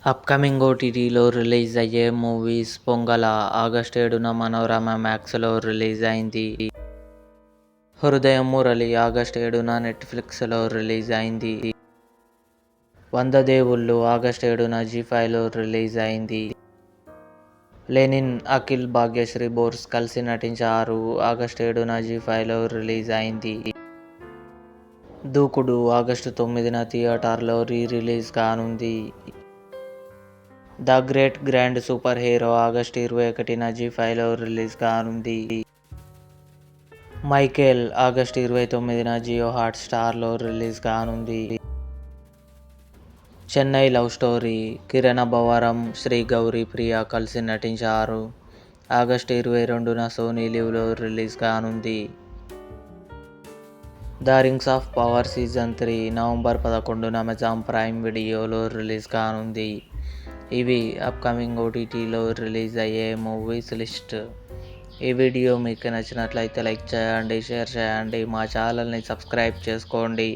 Upcoming ఓటీటీలో release అయ్యే movies. పొంగల August 7న Manorama మ్యాక్స్లో release అయింది. హృదయం మురళి ఆగస్టు 7న నెట్ఫ్లిక్స్లో రిలీజ్ అయింది. వంద దేవుళ్ళు ఆగస్టు 7న జీ5లో రిలీజ్ అయింది. లెనిన్ అఖిల్ భాగ్యశ్రీ బోర్స్ కలిసి నటించారు. ఆగస్టు 7న జీ5లో రిలీజ్ అయింది. దూకుడు ఆగస్టు 9న థియేటర్లో రిలీజ్ కానుంది. The great grand superhero August 21న జీ5లో రిలీజ్ కానుంది. మైకేల్ ఆగస్టు 29న జియో హాట్స్టార్లో రిలీజ్ కానుంది. చెన్నై లవ్ స్టోరీ కిరణ్ అబ్బవరం, శ్రీ గౌరీ ప్రియ కలిసి నటించారు. ఆగస్టు 22న సోనీ లివ్లో రిలీజ్ కానుంది. The rings of power season 3 November 11న అమెజాన్ ప్రైమ్ వీడియోలో రిలీజ్ కానుంది. ఇవి అప్కమింగ్ ఓటీటీలో రిలీజ్ అయ్యే మూవీస్ లిస్ట్. ఈ వీడియో మీకు నచ్చినట్లయితే లైక్ చేయండి, షేర్ చేయండి, మా ఛానల్ని సబ్స్క్రైబ్ చేసుకోండి.